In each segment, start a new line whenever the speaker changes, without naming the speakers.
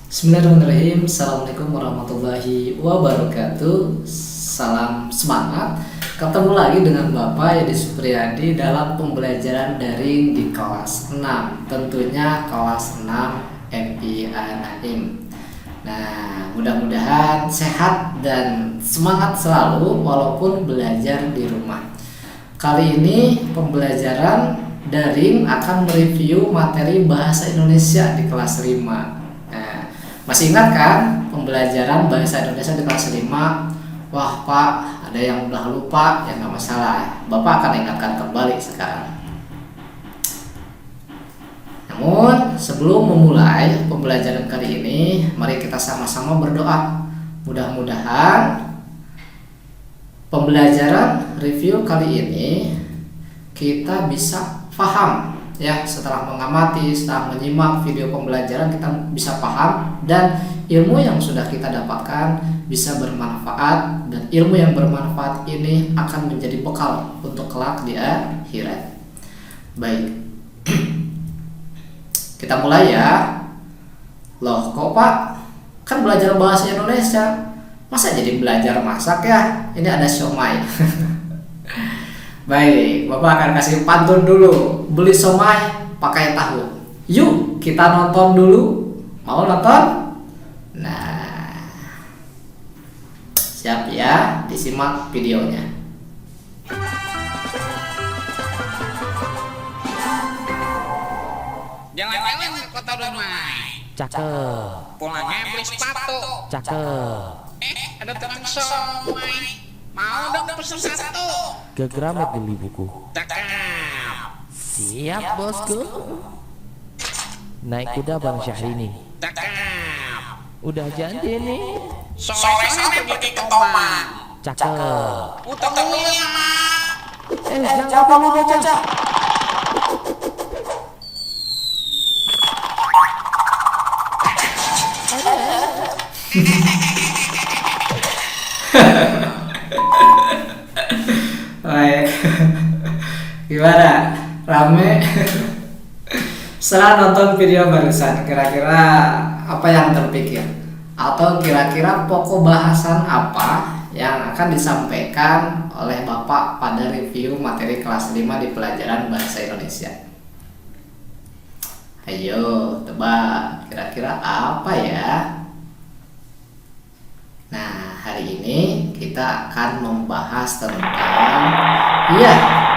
Bismillahirrahmanirrahim. Assalamualaikum warahmatullahi wabarakatuh. Salam semangat. Ketemu lagi dengan Bapak Yedi Supriyadi dalam pembelajaran daring di kelas 6. Tentunya kelas 6 MIA Naim. Nah, mudah-mudahan sehat dan semangat selalu walaupun belajar di rumah. Kali ini pembelajaran daring akan mereview materi bahasa Indonesia di kelas 5. Masih ingat kan pembelajaran bahasa Indonesia di kelas 5? Wah Pak, ada yang udah lupa, ya nggak masalah. Bapak akan ingatkan kembali sekarang. Namun sebelum memulai pembelajaran kali ini, mari kita sama-sama berdoa. Mudah-mudahan pembelajaran review kali ini kita bisa paham. Ya, setelah mengamati, setelah menyimak video pembelajaran, kita bisa paham dan ilmu yang sudah kita dapatkan bisa bermanfaat, dan ilmu yang bermanfaat ini akan menjadi bekal untuk kelak di akhirat. Baik, kita mulai ya. Loh kok Pak, kan belajar bahasa Indonesia, masa jadi belajar masak ya? Ini ada siomay. Baik, Bapak akan kasih pantun dulu. Beli somai pakai tahu. Yuk kita nonton dulu. Mau nonton? Nah, siap ya, disimak videonya.
Jalan-jalan ke kota Dumai.
Cakep,
Pulangnya beli sepatu.
cakep.
Ada tukang somai. Mau dong pesen satu.
Ke Gramet beli buku.
Cakep.
Siap bosku. Naik kuda Bang Syahrini.
Cakep.
Udah janji nih.
Sore-sore pergi ke Tomang.
Cakep.
Utang dulu ya, Mak.
Jangan dulu bocah.
Baik. Gimana? Rame? Setelah nonton video barusan, kira-kira apa yang terpikir? Atau kira-kira pokok bahasan apa yang akan disampaikan oleh Bapak pada review materi kelas 5 di pelajaran bahasa Indonesia? Ayo, tebak, kira-kira apa ya? Nah, hari ini kita akan membahas tentang, iya,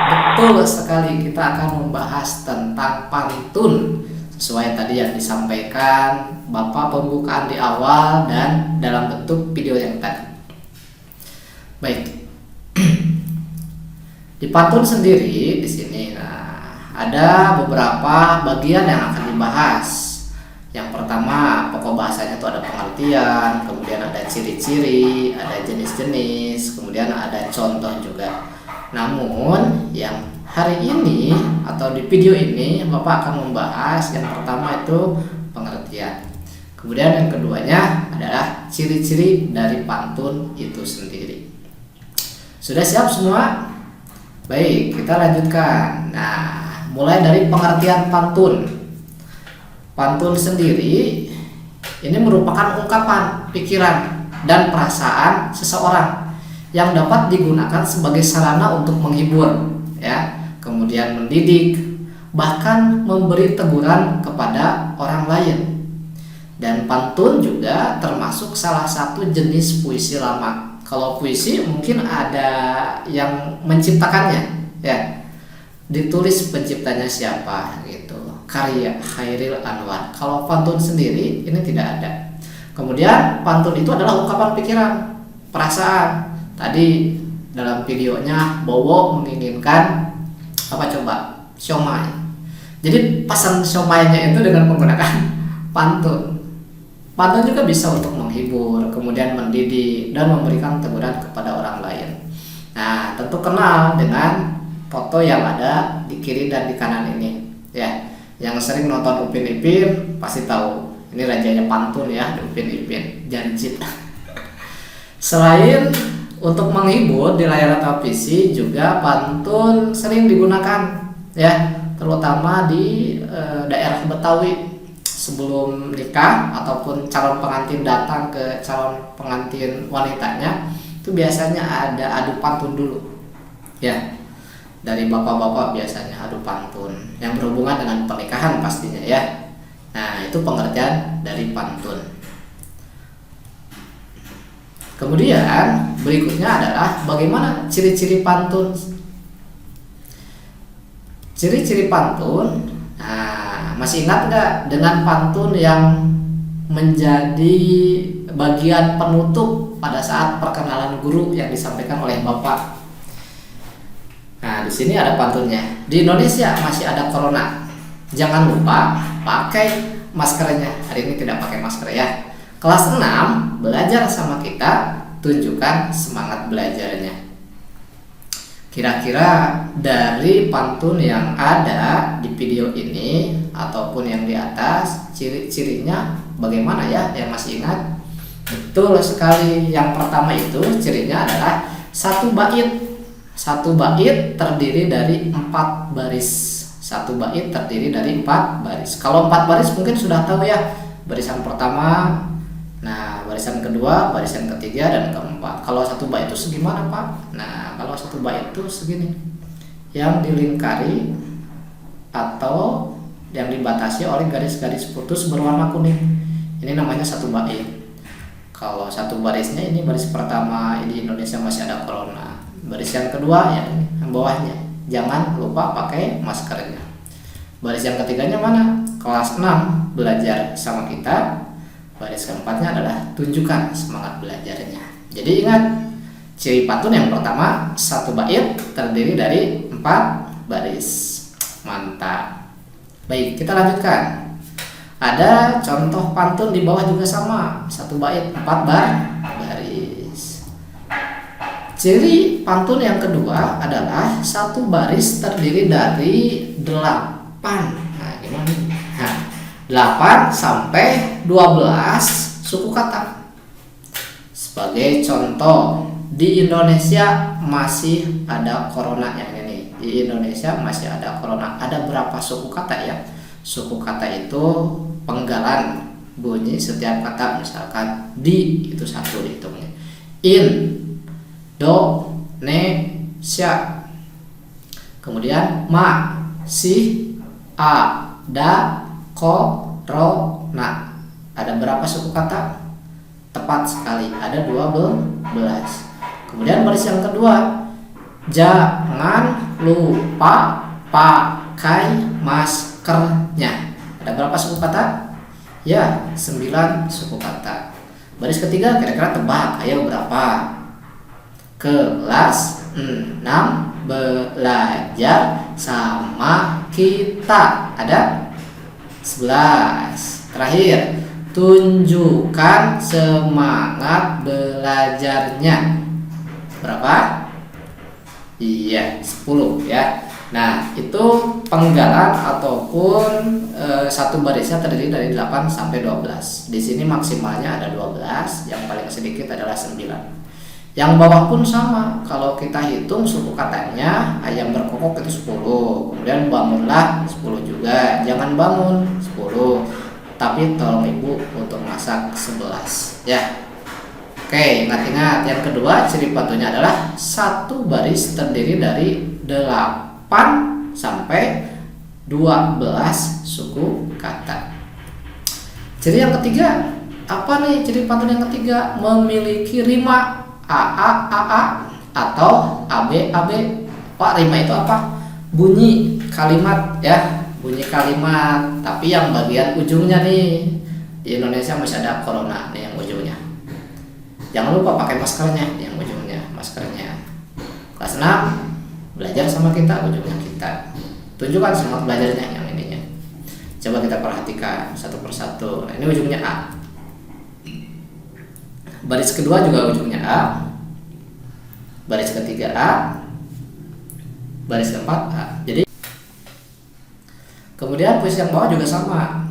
betul sekali, kita akan membahas tentang pantun sesuai tadi yang disampaikan Bapak pembukaan di awal dan dalam bentuk video yang tadi. Baik. Di pantun sendiri di sini, ada beberapa bagian yang akan dibahas. Yang pertama, pokok bahasanya itu ada pengertian, kemudian ada ciri-ciri, ada jenis-jenis, kemudian ada contoh juga. Namun yang hari ini atau di video ini Bapak akan membahas yang pertama itu pengertian. Kemudian yang keduanya adalah ciri-ciri dari pantun itu sendiri. Sudah siap semua? Baik, kita lanjutkan. Nah, mulai dari pengertian pantun. Pantun sendiri ini merupakan ungkapan, pikiran, dan perasaan seseorang yang dapat digunakan sebagai sarana untuk menghibur, ya, kemudian mendidik, bahkan memberi teguran kepada orang lain. Dan pantun juga termasuk salah satu jenis puisi lama. Kalau puisi mungkin ada yang menciptakannya, ya, ditulis penciptanya siapa gitu, karya Khairil Anwar. Kalau pantun sendiri ini tidak ada. Kemudian pantun itu adalah ungkapan pikiran, perasaan. Tadi dalam videonya Bowo menginginkan apa coba? Siomay. Jadi pesan siomaynya itu dengan menggunakan pantun. Pantun juga bisa untuk menghibur, kemudian mendidik dan memberikan teguran kepada orang lain. Nah, tentu kenal dengan foto yang ada di kiri dan di kanan ini, ya. Yang sering nonton Upin Ipin pasti tahu, ini rajanya pantun ya, Upin Ipin, Janjit. Selain untuk menghibur di layar televisi, juga pantun sering digunakan, ya, terutama di daerah Betawi sebelum nikah ataupun calon pengantin datang ke calon pengantin wanitanya, itu biasanya ada adu pantun dulu ya, dari bapak-bapak biasanya adu pantun yang berhubungan dengan pernikahan pastinya ya. Nah, itu pengertian dari pantun. Kemudian berikutnya adalah bagaimana ciri-ciri pantun. Ciri-ciri pantun. Nah, masih ingat nggak dengan pantun yang menjadi bagian penutup pada saat perkenalan guru yang disampaikan oleh bapak? Nah, di sini ada pantunnya. Di Indonesia masih ada corona. Jangan lupa pakai maskernya. Hari ini tidak pakai masker ya. Kelas 6 belajar sama kita, tunjukkan semangat belajarnya. Kira-kira dari pantun yang ada di video ini ataupun yang di atas, ciri-cirinya bagaimana ya? Yang masih ingat? Betul sekali. Yang pertama itu cirinya adalah satu bait. Satu bait terdiri dari 4 baris. Satu bait terdiri dari 4 baris. Kalau 4 baris mungkin sudah tahu ya. Barisan pertama, nah barisan kedua, barisan ketiga, dan keempat. Kalau satu bait itu segimana Pak? Nah, kalau satu bait itu segini, yang dilingkari atau yang dibatasi oleh garis-garis putus berwarna kuning. Ini namanya satu bait. Kalau satu barisnya ini baris pertama, di Indonesia masih ada corona. Baris yang kedua ya ini, yang bawahnya. Jangan lupa pakai maskernya. Baris yang ketiganya mana? Kelas 6 belajar sama kita. Baris keempatnya adalah tunjukkan semangat belajarnya. Jadi ingat, ciri pantun yang pertama satu bait terdiri dari 4 baris. Mantap. Baik, kita lanjutkan. Ada contoh pantun di bawah juga sama, satu bait 4 baris. Ciri pantun yang kedua adalah satu baris terdiri dari 8. Nah, gimana? Nah, 8 sampai 12 suku kata. Sebagai contoh, di Indonesia masih ada corona yang ini. Di Indonesia masih ada corona. Ada berapa suku kata ya? Suku kata itu penggalan bunyi setiap kata. Misalkan di itu satu dihitungnya. In, do, ne, sya. Kemudian ma, si, a, da, ko, ro, na. Ada berapa suku kata? Tepat sekali, ada 12. Kemudian baris yang kedua, jangan lupa pakai maskernya. Ada berapa suku kata? Ya, 9 suku kata. Baris ketiga kira-kira tebak, ayo berapa? Kelas 6 belajar sama kita. Ada 11. Terakhir, tunjukkan semangat belajarnya. Berapa? Iya, 10 ya. Nah, itu penggalan ataupun satu barisnya terdiri dari 8 sampai 12. Di sini maksimalnya ada 12, yang paling sedikit adalah 9. Yang bawah pun sama. Kalau kita hitung suku katanya, ayam berkokok itu 10. Kemudian bangunlah 10 juga. Jangan bangun 10. Tapi tolong ibu untuk masak 11 ya. Oke, ingat-ingat. Yang kedua, ciri pantunnya adalah satu baris terdiri dari 8 sampai 12 suku kata. Ciri yang ketiga, apa nih ciri pantun yang ketiga? Memiliki rima AA atau AB. Pak, rima itu apa? Bunyi kalimat ya, bunyi kalimat. Tapi yang bagian ujungnya nih, di Indonesia masih ada corona nih yang ujungnya. Jangan lupa pakai maskernya, yang ujungnya maskernya. Kelas 6 belajar sama kita, ujungnya kita. Tunjukkan semangat belajarnya yang ininya. Coba kita perhatikan satu persatu. Nah, ini ujungnya A. Baris kedua juga ujungnya A. Baris ketiga A. Baris keempat A. Jadi kemudian puisi yang bawah juga sama.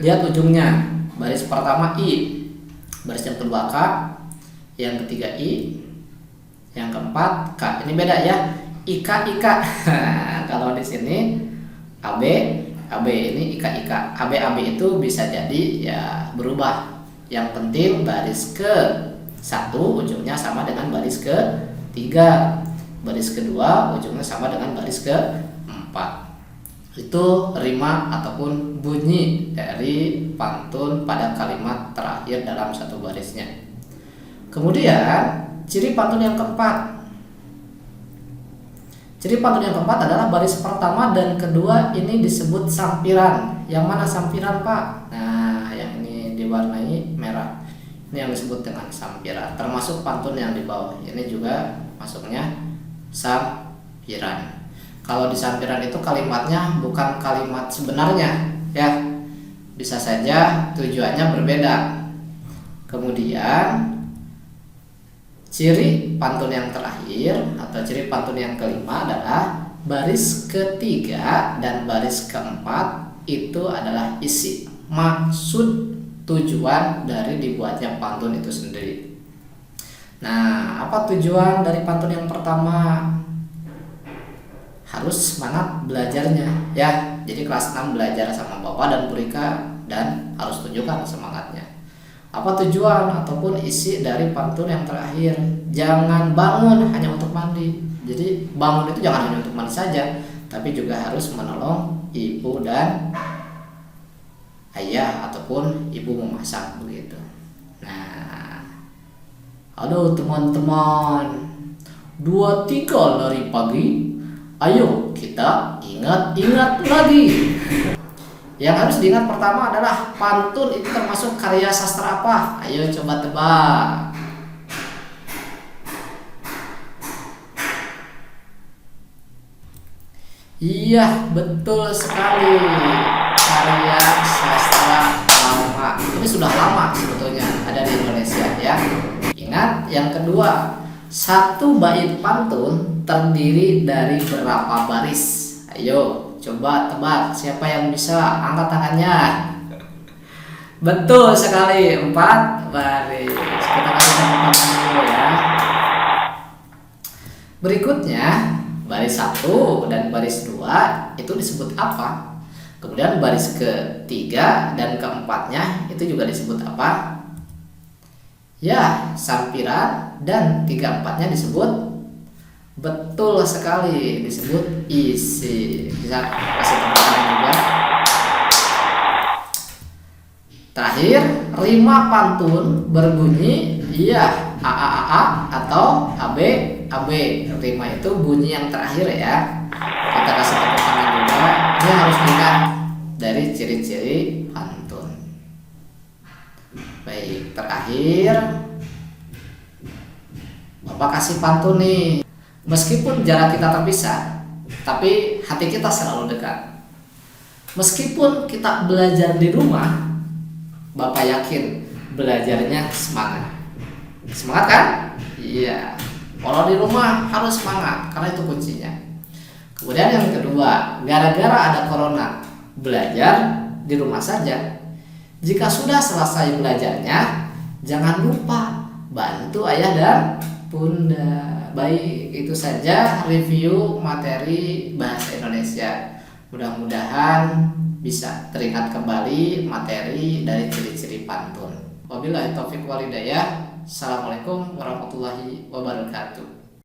Lihat ujungnya. Baris pertama I. Baris yang kedua K, yang ketiga I, yang keempat K. Ini beda ya. Ika. Kalau di sini AB, AB ini ika-ika. AB-AB itu bisa jadi ya berubah. Yang penting baris ke 1 ujungnya sama dengan baris ke 3, baris kedua ujungnya sama dengan baris ke 4. Itu rima ataupun bunyi dari pantun pada kalimat terakhir dalam satu barisnya. Kemudian ciri pantun yang keempat. Ciri pantun yang keempat adalah baris pertama dan kedua ini disebut sampiran. Yang mana sampiran, Pak? Nah, yang ini diwarnai merah. Ini yang disebut dengan sampiran. Termasuk pantun yang di bawah. Ini juga masuknya sampiran. Kalau di sampiran itu kalimatnya bukan kalimat sebenarnya, ya. Bisa saja tujuannya berbeda. Kemudian ciri pantun yang terakhir atau ciri pantun yang kelima adalah baris ketiga dan baris keempat itu adalah isi, maksud, tujuan dari dibuatnya pantun itu sendiri. Nah, apa tujuan dari pantun yang pertama? Harus semangat belajarnya, ya. Jadi kelas 6 belajar sama Bapak dan Bu Rika dan harus tunjukkan semangatnya. Apa tujuan ataupun isi dari pantun yang terakhir? Jangan bangun hanya untuk mandi. Jadi bangun itu jangan hanya untuk mandi saja, tapi juga harus menolong ibu dan ayah ataupun ibu memasak begitu. Nah, aduh teman-teman, 2-3 lari pagi. Ayo kita ingat-ingat lagi. Yang harus diingat pertama adalah pantun itu termasuk karya sastra apa? Ayo coba tebak. Iya, betul sekali. Karya sastra lama. Ini sudah lama sebetulnya ada di Indonesia, ya. Ingat, yang kedua, satu bait pantun terdiri dari berapa baris? Ayo coba tebak, siapa yang bisa angkat tangannya? Betul sekali, 4 baris. Kita kasih tepuk tangan dulu ya. Berikutnya baris 1 dan baris 2 itu disebut apa? Kemudian baris ketiga dan keempatnya itu juga disebut apa? Ya, sampiran, dan 3-4-nya disebut, betul sekali, disebut isi. Bisa kasih tepuk tangan juga. Terakhir, rima pantun berbunyi iya a a a a atau ab ab. Rima itu bunyi yang terakhir ya. Kita kasih tepuk tangan juga. Ini harus diingat dari ciri-ciri pantun. Baik, terakhir Bapak kasih pantun nih. Meskipun jarak kita terpisah, tapi hati kita selalu dekat. Meskipun kita belajar di rumah, Bapak yakin belajarnya semangat. Semangat kan? Iya. Kalau di rumah harus semangat, karena itu kuncinya. Kemudian yang kedua, gara-gara ada corona, belajar di rumah saja. Jika sudah selesai belajarnya, jangan lupa bantu ayah dan bunda. Baik, itu saja review materi bahasa Indonesia. Mudah-mudahan bisa teringat kembali materi dari ciri-ciri pantun. Wabillahi taufiq wal hidayah. Assalamualaikum warahmatullahi wabarakatuh.